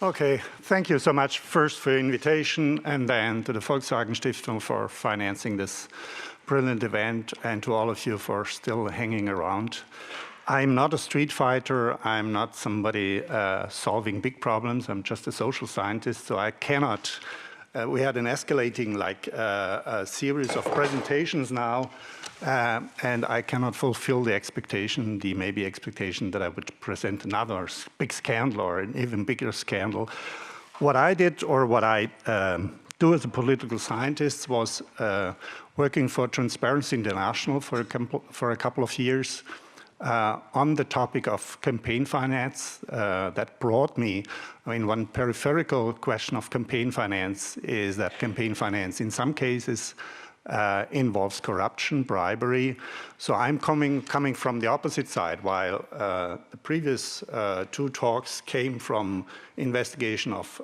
Okay, thank you so much first for the invitation and then to the Volkswagen Stiftung for financing this brilliant event and to all of you for still hanging around. I'm not a street fighter, I'm not somebody solving big problems, I'm just a social scientist, so I cannot, we had an escalating a series of presentations now, and I cannot fulfill the expectation, the maybe expectation that I would present another big scandal or an even bigger scandal. What I did, or what I do as a political scientist, was working for Transparency International for a couple of years on the topic of campaign finance. That brought me, I mean, one peripheral question of campaign finance is that campaign finance in some cases involves corruption, bribery. So I'm coming from the opposite side. While the previous two talks came from investigation of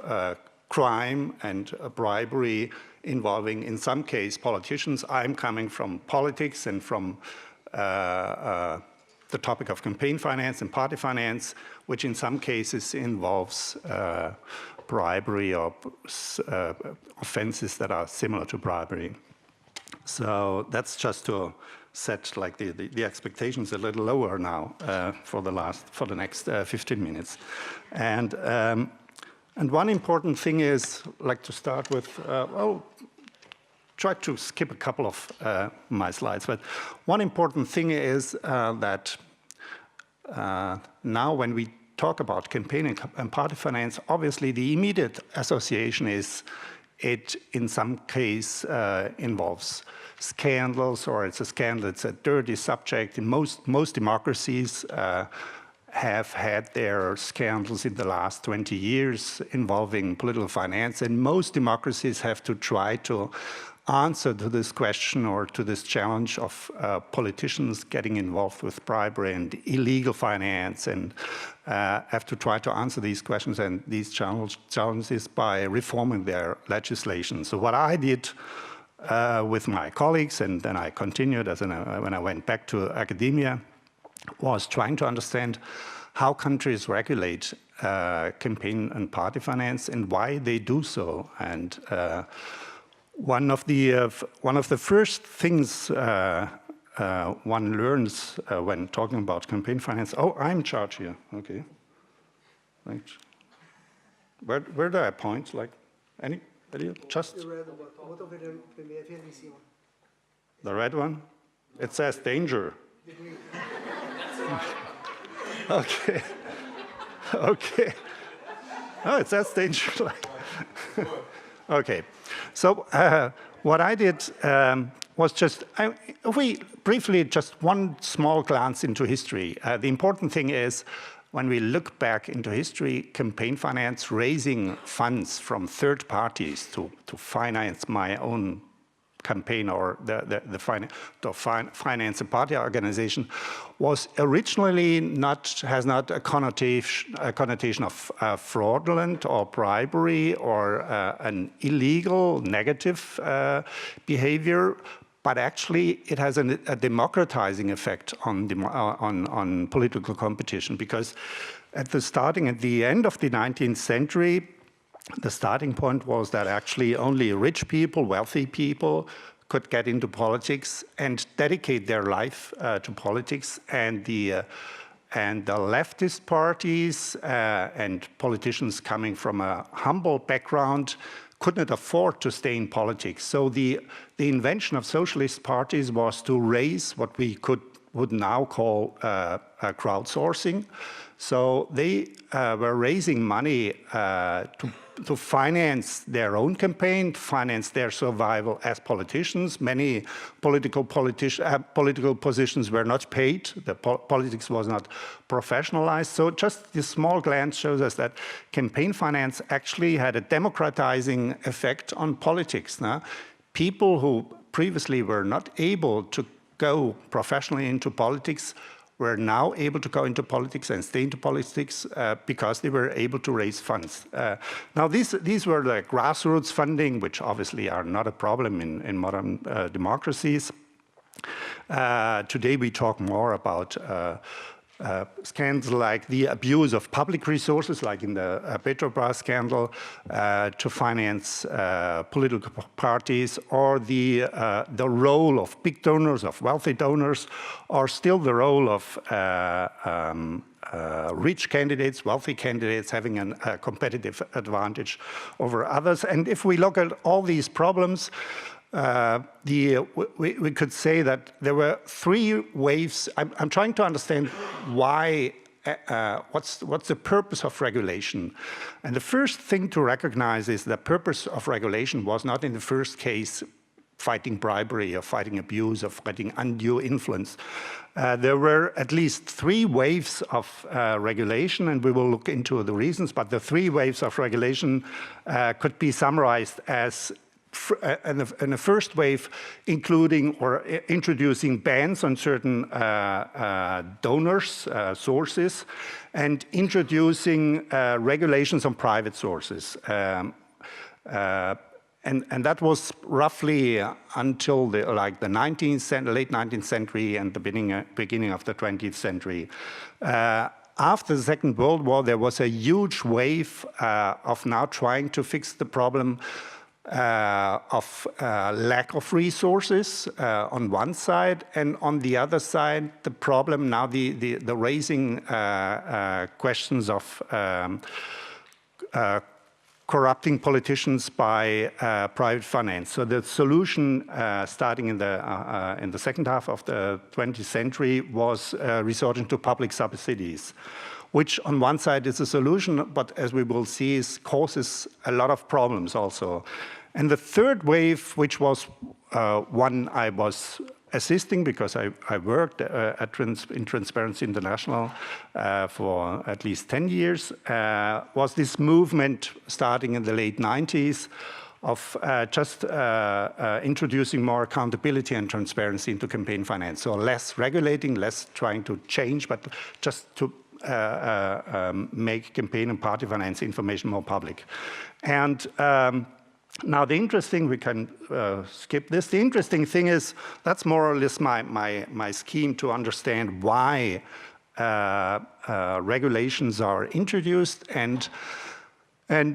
crime and bribery involving, in some case, politicians, I'm coming from politics and from the topic of campaign finance and party finance, which in some cases involves bribery or offenses that are similar to bribery. So that's just to set like the expectations a little lower now for the next 15 minutes. And one important thing is, like to start with, try to skip a couple of my slides, but one important thing is that now when we talk about campaign and party finance, obviously the immediate association is it in some case involves scandals, or it's a scandal, it's a dirty subject. In most democracies have had their scandals in the last 20 years involving political finance, and most democracies have to try to answer to this question or to this challenge of politicians getting involved with bribery and illegal finance, and have to try to answer these questions and these challenges by reforming their legislation. So what I did with my colleagues, and then I continued when I went back to academia, was trying to understand how countries regulate campaign and party finance and why they do so. And one of the first things one learns when talking about campaign finance. Oh, I'm in charge here. Okay. Right. Where do I point? Like any? Just the red one. It says danger. Okay. Okay. Oh, it says danger. Okay. So what I did was just, we briefly, just one small glance into history. The important thing is, when we look back into history, campaign finance, raising funds from third parties to finance my own campaign or to finance a party organization, was originally has not a connotation of fraudulent or bribery or an illegal negative behavior, but actually it has a democratizing effect on political competition, because at the end of the 19th century, the starting point was that actually only rich people, wealthy people, could get into politics and dedicate their life to politics, and the leftist parties and politicians coming from a humble background could not afford to stay in politics. So the invention of socialist parties was to raise what we would now call crowdsourcing. So they were raising money to finance their own campaign, to finance their survival as politicians. Many political positions were not paid. The politics was not professionalized. So just this small glance shows us that campaign finance actually had a democratizing effect on politics. People who previously were not able to go professionally into politics were now able to go into politics and stay into politics because they were able to raise funds. Now, these were the grassroots funding, which obviously are not a problem in modern democracies. Today, we talk more about scandals like the abuse of public resources, like in the Petrobras scandal, to finance political parties, or the role of big donors, of wealthy donors, or still the role of rich candidates, wealthy candidates having a competitive advantage over others. And if we look at all these problems, we could say that there were three waves. I'm trying to understand why, what's the purpose of regulation. And the first thing to recognize is the purpose of regulation was not in the first case fighting bribery or fighting abuse or fighting undue influence. There were at least three waves of regulation, and we will look into the reasons, but the three waves of regulation could be summarized as in the first wave, including or introducing bans on certain donors, sources, and introducing regulations on private sources. And that was roughly until the late 19th century and the beginning of the 20th century. After the Second World War, there was a huge wave of now trying to fix the problem of lack of resources on one side, and on the other side, the problem now, the raising questions of corrupting politicians by private finance. So the solution, starting in the second half of the 20th century, was resorting to public subsidies, which on one side is a solution, but as we will see, causes a lot of problems also. And the third wave, which was one I was assisting because I worked in Transparency International for at least 10 years, was this movement starting in the late 90s of just introducing more accountability and transparency into campaign finance. So less regulating, less trying to change, but just to make campaign and party finance information more public. And now the interesting, we can skip this. The interesting thing is, that's more or less my scheme to understand why regulations are introduced and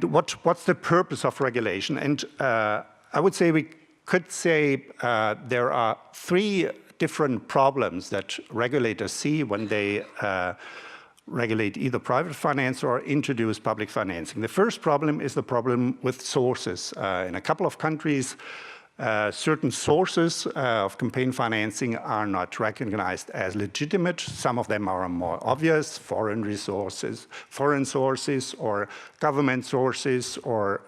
what's the purpose of regulation. And I would say we could say there are three different problems that regulators see when they regulate either private finance or introduce public financing. The first problem is the problem with sources. In a couple of countries, certain sources of campaign financing are not recognized as legitimate. Some of them are more obvious: foreign resources, foreign sources, or government sources, or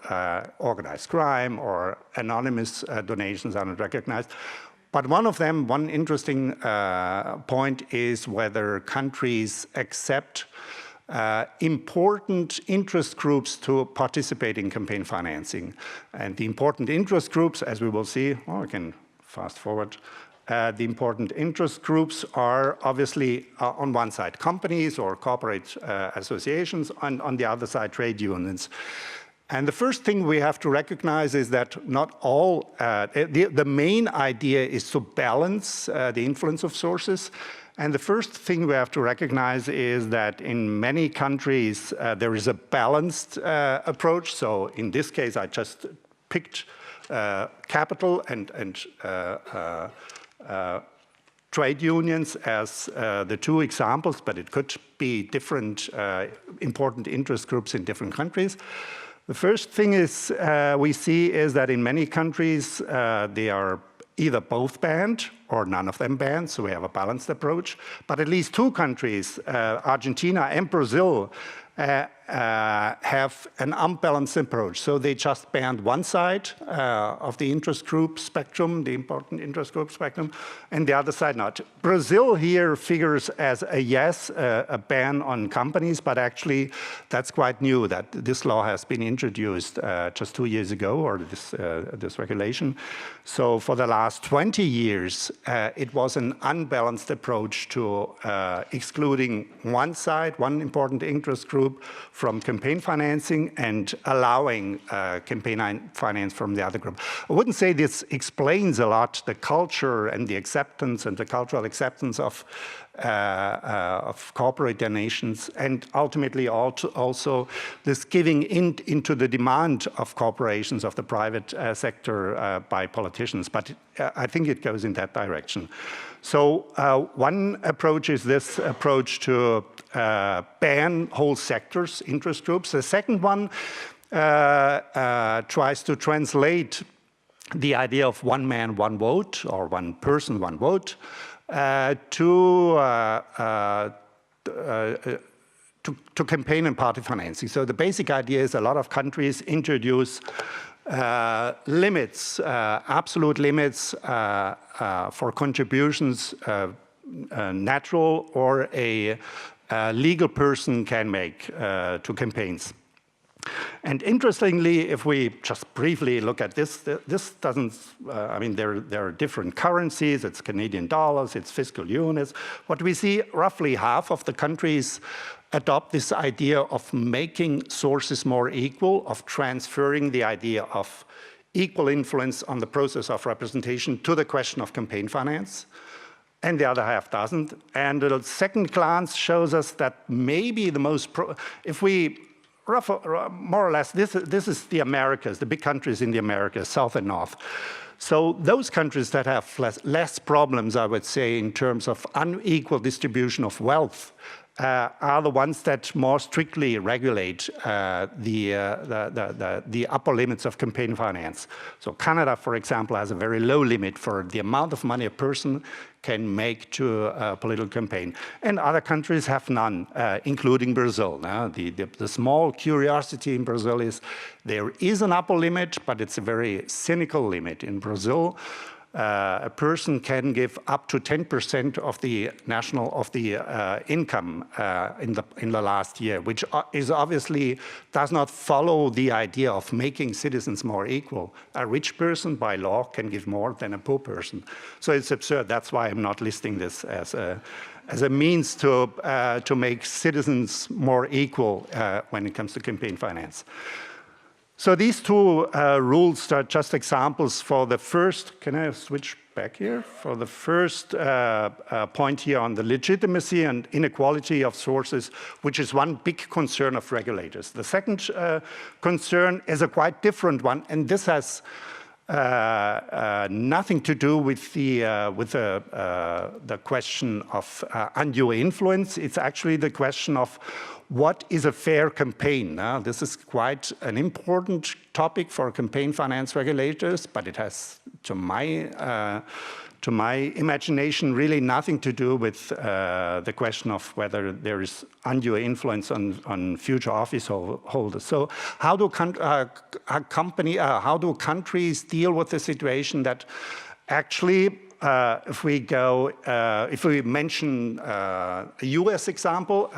organized crime, or anonymous donations are not recognized. But one of them, one interesting point, is whether countries accept important interest groups to participate in campaign financing. And the important interest groups, as we will see, I can fast forward, the important interest groups are obviously on one side companies or corporate associations, and on the other side trade unions. And the first thing we have to recognize is that not all, the main idea is to balance the influence of sources. And the first thing we have to recognize is that in many countries, there is a balanced approach. So in this case, I just picked capital and trade unions as the two examples, but it could be different important interest groups in different countries. The first thing is we see is that in many countries, they are either both banned or none of them banned, so we have a balanced approach. But at least two countries, Argentina and Brazil, have an unbalanced approach. So they just banned one side of the interest group spectrum, the important interest group spectrum, and the other side not. Brazil here figures as a yes, a ban on companies, but actually that's quite new that this law has been introduced just 2 years ago, or this regulation. So for the last 20 years, it was an unbalanced approach to excluding one side, one important interest group, from campaign financing and allowing campaign finance from the other group. I wouldn't say this explains a lot the culture and the acceptance and the cultural acceptance of of corporate donations, and ultimately also this giving into the demand of corporations, of the private sector by politicians. But I think it goes in that direction. So one approach is this approach to ban whole sectors, interest groups. The second one tries to translate the idea of one man, one vote, or one person, one vote, to campaign and party financing. So the basic idea is a lot of countries introduce limits, absolute limits for contributions natural or a legal person can make to campaigns. And interestingly, if we just briefly look at this, this doesn't, I mean, there are different currencies, it's Canadian dollars, it's fiscal units. What we see, roughly half of the countries adopt this idea of making sources more equal, of transferring the idea of equal influence on the process of representation to the question of campaign finance. And the other half doesn't. And the second glance shows us that maybe the most, if we, more or less, this is the Americas, the big countries in the Americas, South and North. So those countries that have less problems, I would say, in terms of unequal distribution of wealth, are the ones that more strictly regulate the upper limits of campaign finance. So Canada, for example, has a very low limit for the amount of money a person can make to a political campaign. And other countries have none, including Brazil. Now, the small curiosity in Brazil is there is an upper limit, but it's a very cynical limit. In Brazil, a person can give up to 10% of the income in the last year, which is obviously does not follow the idea of making citizens more equal. A rich person, by law, can give more than a poor person. So it's absurd. That's why I'm not listing this as a means to make citizens more equal when it comes to campaign finance. So these two rules are just examples for the first, can I switch back here? For the first point here on the legitimacy and inequality of sources, which is one big concern of regulators. The second concern is a quite different one, and this has nothing to do with the question of undue influence. It's actually the question of what is a fair campaign? This is quite an important topic for campaign finance regulators, but it has, to my imagination, really nothing to do with the question of whether there is undue influence on future office holders. So how do countries deal with the situation that actually, if we mention a US example,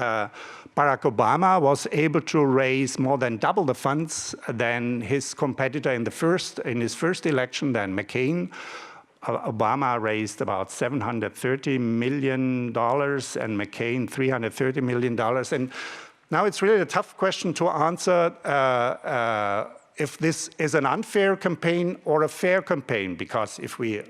Barack Obama was able to raise more than double the funds than his competitor in his first election, than McCain. Obama raised about $730 million and McCain $330 million. And now it's really a tough question to answer if this is an unfair campaign or a fair campaign, because if we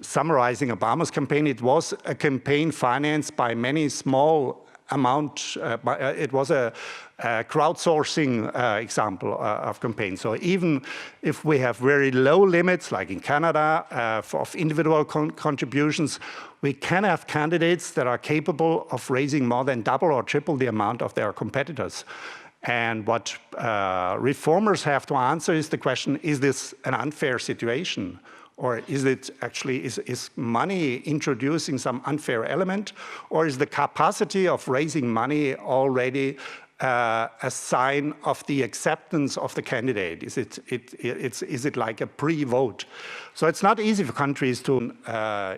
summarizing Obama's campaign, it was a campaign financed by many small amount, it was a crowdsourcing example of campaign. So even if we have very low limits, like in Canada, of individual contributions, we can have candidates that are capable of raising more than double or triple the amount of their competitors. And what reformers have to answer is the question, is this an unfair situation? Or is it actually, is money introducing some unfair element? Or is the capacity of raising money already a sign of the acceptance of the candidate? Is it like a pre-vote? So it's not easy for countries to,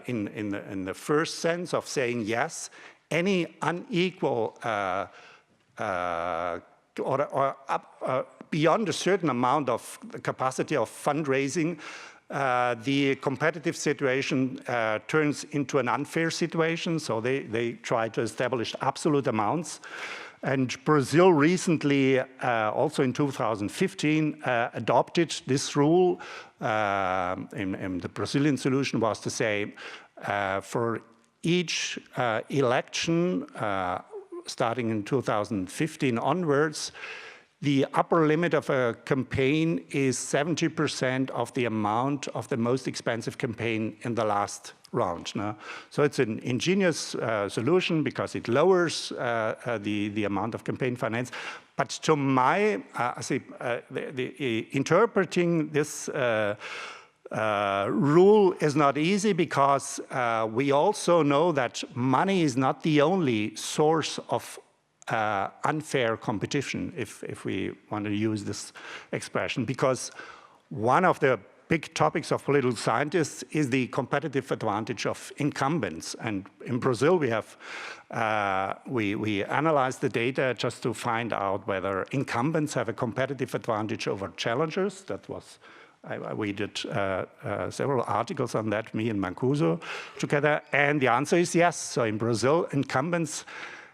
in the first sense of saying yes, any unequal beyond a certain amount of the capacity of fundraising, the competitive situation turns into an unfair situation, so they try to establish absolute amounts. And Brazil recently, also in 2015, adopted this rule. And the Brazilian solution was to say, for each election, starting in 2015 onwards, the upper limit of a campaign is 70% of the amount of the most expensive campaign in the last round. No? So it's an ingenious solution because it lowers the amount of campaign finance. But to my, interpreting this rule is not easy because we also know that money is not the only source of unfair competition, if we want to use this expression, because one of the big topics of political scientists is the competitive advantage of incumbents. And in Brazil, we have we analyzed the data just to find out whether incumbents have a competitive advantage over challengers. That was we did several articles on that, me and Mancuso together, and the answer is yes. So in Brazil, incumbents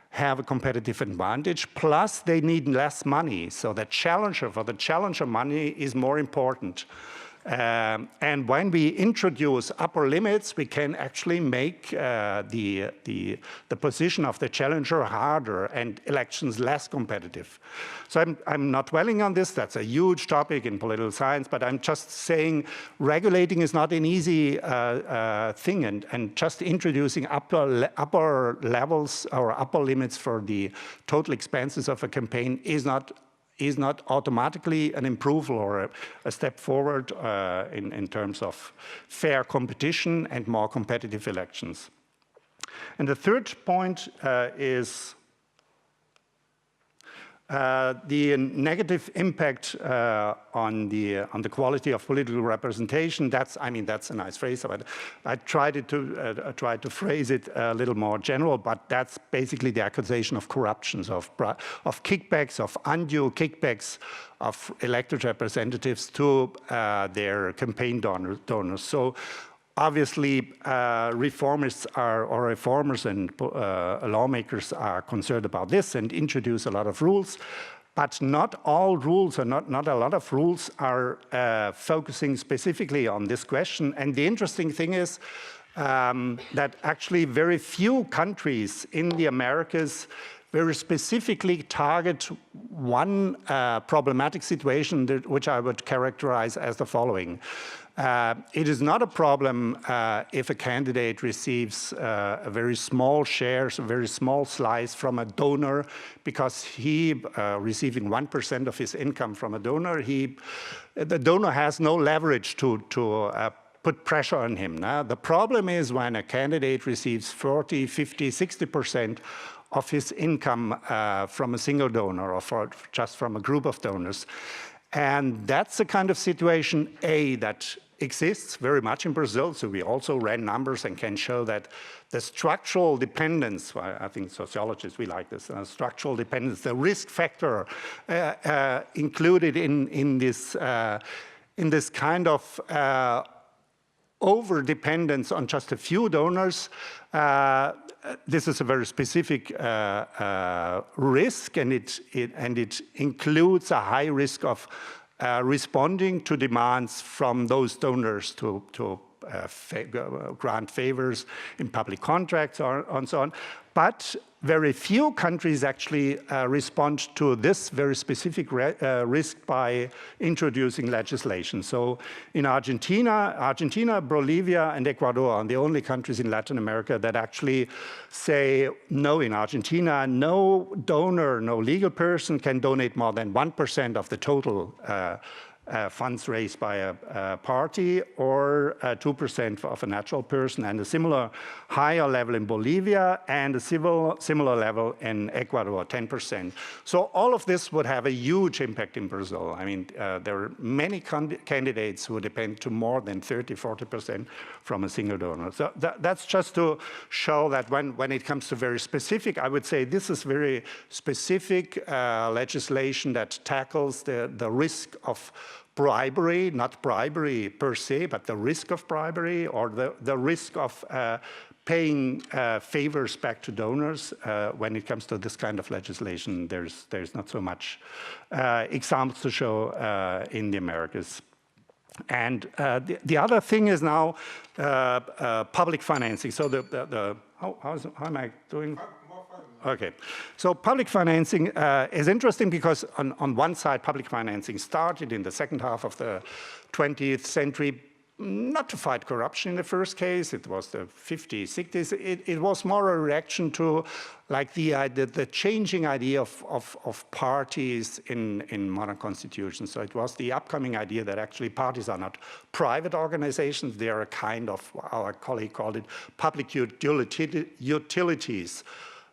have a competitive advantage, plus they need less money. So the challenger, for the challenger, money is more important. And when we introduce upper limits, we can actually make the position of the challenger harder and elections less competitive. So I'm not dwelling on this. That's a huge topic in political science, but I'm just saying regulating is not an easy thing, and just introducing upper levels or upper limits for the total expenses of a campaign is not automatically an improvement or a step forward in terms of fair competition and more competitive elections. And the third point is the negative impact on the quality of political representation. That's a nice phrase, but I tried to phrase it a little more general. But that's basically the accusation of corruptions, of kickbacks, of undue kickbacks of elected representatives to their campaign donors. So obviously, reformers and lawmakers are concerned about this and introduce a lot of rules. But not all rules, or not a lot of rules, are focusing specifically on this question. And the interesting thing is that actually very few countries in the Americas very specifically target one problematic situation which I would characterize as the following. It is not a problem if a candidate receives a very small share, a very small slice from a donor, because he, receiving 1% of his income from a donor, the donor has no leverage to put pressure on him. Now, the problem is when a candidate receives 40, 50, 60% of his income from a single donor or just from a group of donors. And that's the kind of situation, that exists very much in Brazil. So we also ran numbers and can show that the structural dependence, I think sociologists, we like this, structural dependence, the risk factor included in this kind of over-dependence on just a few donors. This is a very specific risk, and it includes a high risk of responding to demands from those donors to grant favors in public contracts and so on. But very few countries actually respond to this very specific risk by introducing legislation. So in Argentina, Bolivia, and Ecuador are the only countries in Latin America that actually say, no, in Argentina, no donor, no legal person can donate more than 1% of the total funds raised by a party, or 2% of a natural person, and a similar higher level in Bolivia, and a similar level in Ecuador, 10%. So all of this would have a huge impact in Brazil. I mean, there are many candidates who depend to more than 30, 40% from a single donor. So that's just to show that when it comes to very specific, I would say this is very specific legislation that tackles the risk of bribery, not bribery per se, but the risk of bribery, or the risk of paying favors back to donors. When it comes to this kind of legislation, there's not so much examples to show in the Americas. And the other thing is now public financing. So how am I doing? Okay, so public financing is interesting because on one side, public financing started in the second half of the 20th century, not to fight corruption in the first case. It was the 50s, 60s. It was more a reaction to like the changing idea of parties in modern constitutions. So it was the upcoming idea that actually parties are not private organizations. They are a kind of, our colleague called it, public utilities.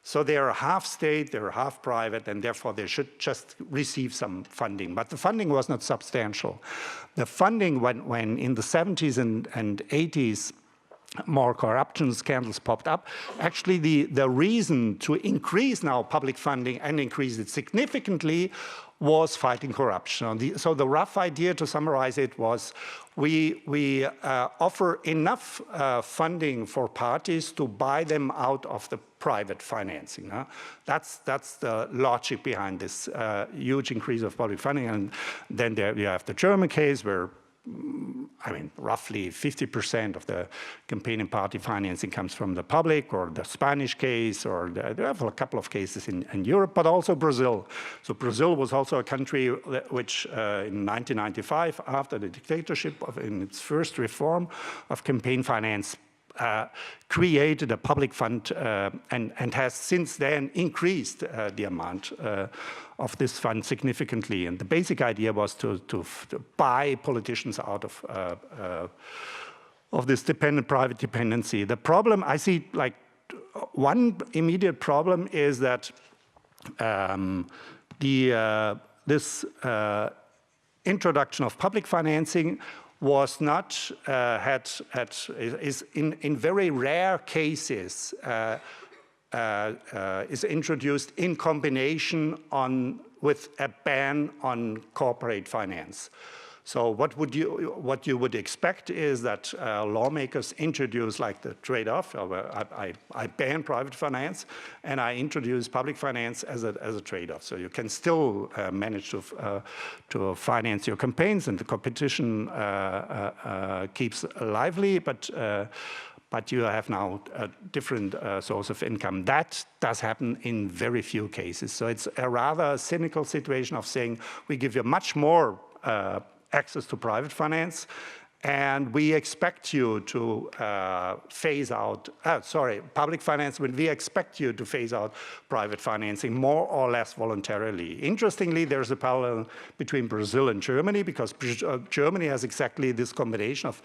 So they are half state, they're half private, and therefore they should just receive some funding. But the funding was not substantial. The funding, when in the 70s and 80s, more corruption scandals popped up, actually the reason to increase now public funding and increase it significantly was fighting corruption. So the rough idea, to summarize it, was we offer enough funding for parties to buy them out of the private financing. That's the logic behind this huge increase of public funding. And then there you have the German case where, I mean, roughly 50% of the campaign and party financing comes from the public, or the Spanish case, or there are a couple of cases in Europe, but also Brazil. So Brazil was also a country which in 1995, after the dictatorship, in its first reform of campaign finance, created a public fund and has since then increased the amount of this fund significantly. And the basic idea was to buy politicians out of this private dependency. The problem, I see like one immediate problem is that this introduction of public financing was not, is in very rare cases, is introduced in combination with a ban on corporate finance. So what you would expect is that lawmakers introduce like the trade-off. I ban private finance and I introduce public finance as a trade-off. So you can still manage to finance your campaigns, and the competition keeps lively, but you have now a different source of income. That does happen in very few cases. So it's a rather cynical situation of saying we give you much more access to private finance, and we expect you to phase out, public finance, when we expect you to phase out private financing more or less voluntarily. Interestingly, there's a parallel between Brazil and Germany, because Germany has exactly this combination of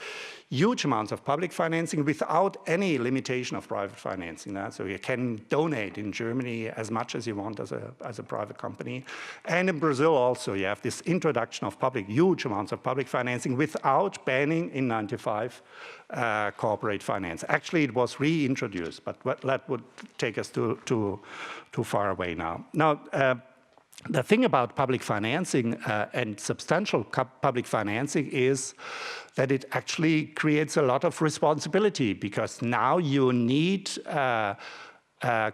huge amounts of public financing without any limitation of private financing. So you can donate in Germany as much as you want as a private company. And in Brazil also, you have this introduction of huge amounts of public financing without banning in 95 corporate finance. Actually, it was reintroduced, but that would take us too far away now. Now, the thing about public financing and substantial public financing is that it actually creates a lot of responsibility, because now you need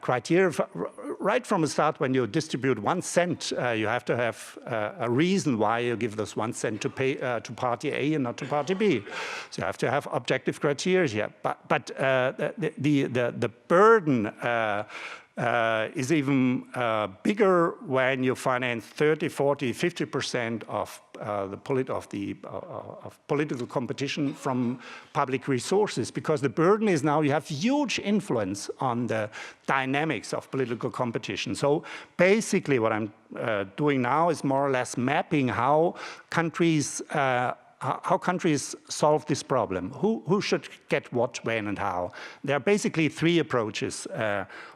criteria right from the start. When you distribute 1 cent, you have to have a reason why you give this 1 cent to pay to party A and not to party B. So you have to have objective criteria. But the burden is even bigger when you finance 30, 40, 50% of political competition from public resources, because the burden is now you have huge influence on the dynamics of political competition. So basically what I'm doing now is more or less mapping how countries solve this problem. Who should get what, when, and how? There are basically 3 approaches.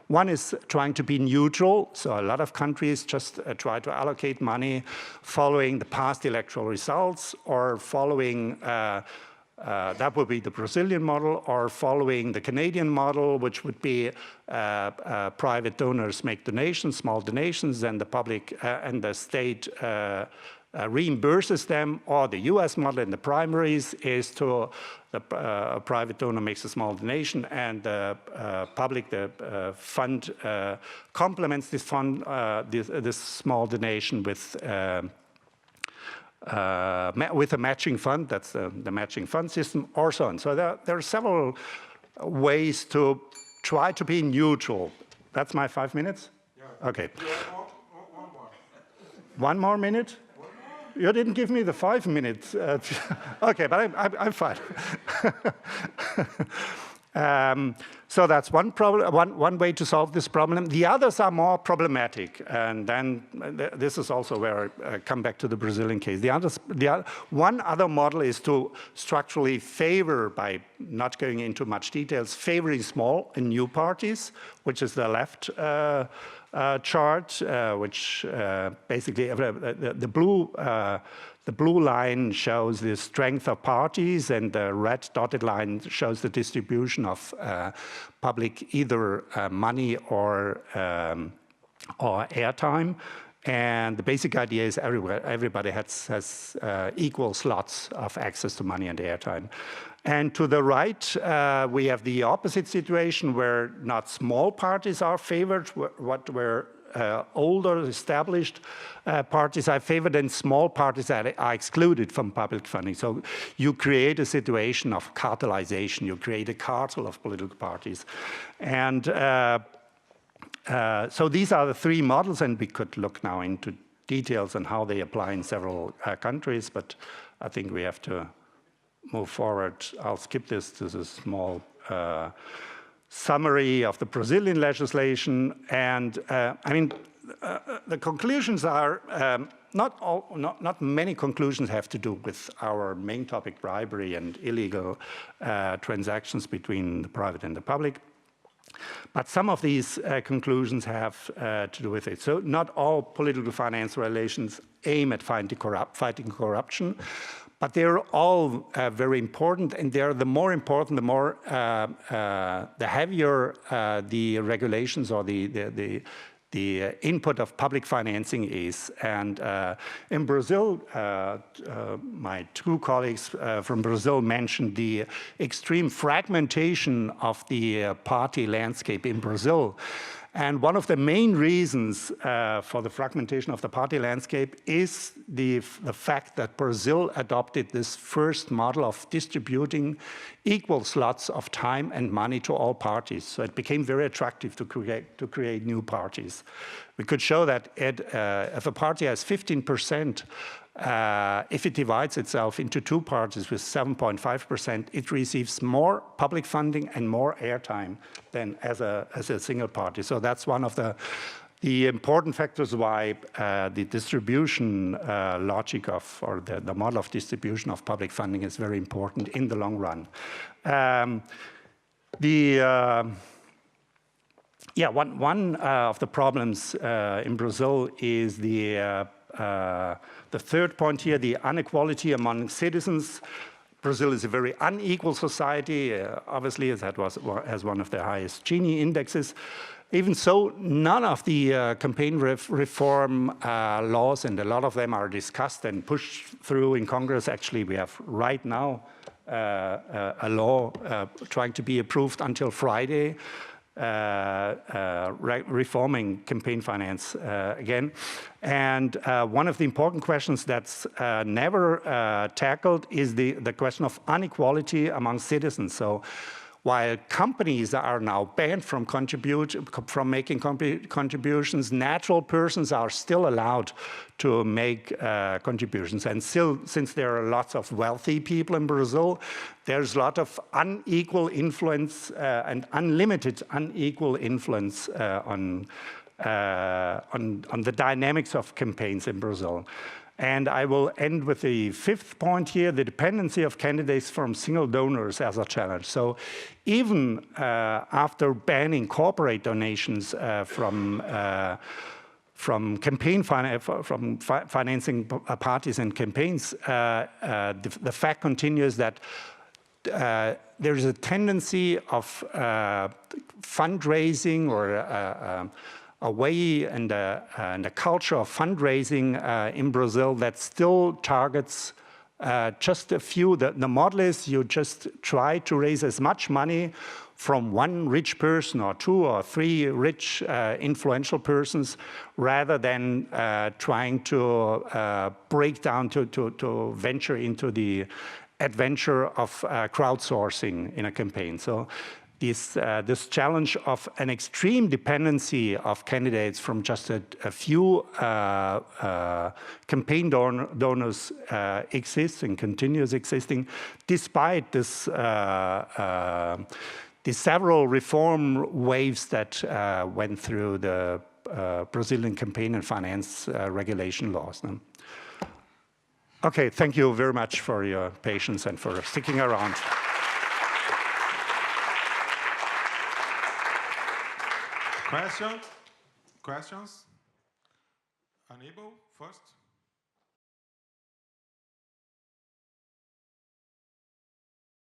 One is trying to be neutral. So a lot of countries just try to allocate money following the past electoral results, or following, that would be the Brazilian model, or following the Canadian model, which would be private donors make donations, small donations, and the public and the state reimburses them. Or the US model in the primaries is to a private donor makes a small donation, and the public, the fund complements this fund, this small donation with with a matching fund, that's the matching fund system, or so on. So there are several ways to try to be neutral. That's my 5 minutes? Yeah. Okay. One more. 1 more minute? You didn't give me the 5 minutes. Okay, but I'm fine. So that's one problem, one way to solve this problem. The others are more problematic, and then this is also where I come back to the Brazilian case. One other model is to structurally favor, by not going into much details, favoring small and new parties, which is the left chart, which basically the blue line shows the strength of parties, and the red dotted line shows the distribution of public either money or airtime. And the basic idea is everybody has equal slots of access to money and airtime. And to the right, we have the opposite situation where not small parties are favored, where older, established parties are favored, and small parties are excluded from public funding. So you create a situation of cartelization. You create a cartel of political parties. And so these are the three models, and we could look now into details on how they apply in several countries, but I think we have to move forward. I'll skip this. This is a small summary of the Brazilian legislation. And I mean, the conclusions are, not many conclusions have to do with our main topic, bribery and illegal transactions between the private and the public. But some of these conclusions have to do with it. So not all political finance relations aim at fighting corruption, but they're all very important, and they're the more important, the more the heavier the regulations or the input of public financing is. And in Brazil, my two colleagues from Brazil mentioned the extreme fragmentation of the party landscape in Brazil. And one of the main reasons for the fragmentation of the party landscape is the fact that Brazil adopted this first model of distributing equal slots of time and money to all parties. So it became very attractive to create new parties. We could show that if a party has 15%, if it divides itself into two parties with 7.5%, it receives more public funding and more airtime than as a single party. So that's one of the important factors why the distribution logic or the model of distribution of public funding is very important in the long run. One of the problems in Brazil is the third point here, the inequality among citizens. Brazil is a very unequal society. Obviously, it has one of the highest Gini indexes. Even so, none of the campaign reform laws, and a lot of them are discussed and pushed through in Congress. Actually, we have right now a law trying to be approved until Friday, reforming campaign finance again. And one of the important questions that's never tackled is the question of inequality among citizens. So while companies are now banned from making contributions, natural persons are still allowed to make contributions. And still, since there are lots of wealthy people in Brazil, there's a lot of unequal influence and unlimited unequal influence on the dynamics of campaigns in Brazil. And I will end with the fifth point here, the dependency of candidates from single donors as a challenge. So even after banning corporate donations from campaign financing parties and campaigns, the fact continues that there is a tendency of fundraising or a way and a culture of fundraising in Brazil that still targets just a few. The model is you just try to raise as much money from one rich person or two or three rich influential persons, rather than trying to break down to venture into the adventure of crowdsourcing in a campaign. So this challenge of an extreme dependency of candidates from just a few campaign donors exists and continues existing, despite this the several reform waves that went through the Brazilian campaign and finance regulation laws. Okay, thank you very much for your patience and for sticking around. Questions? Aníbal first.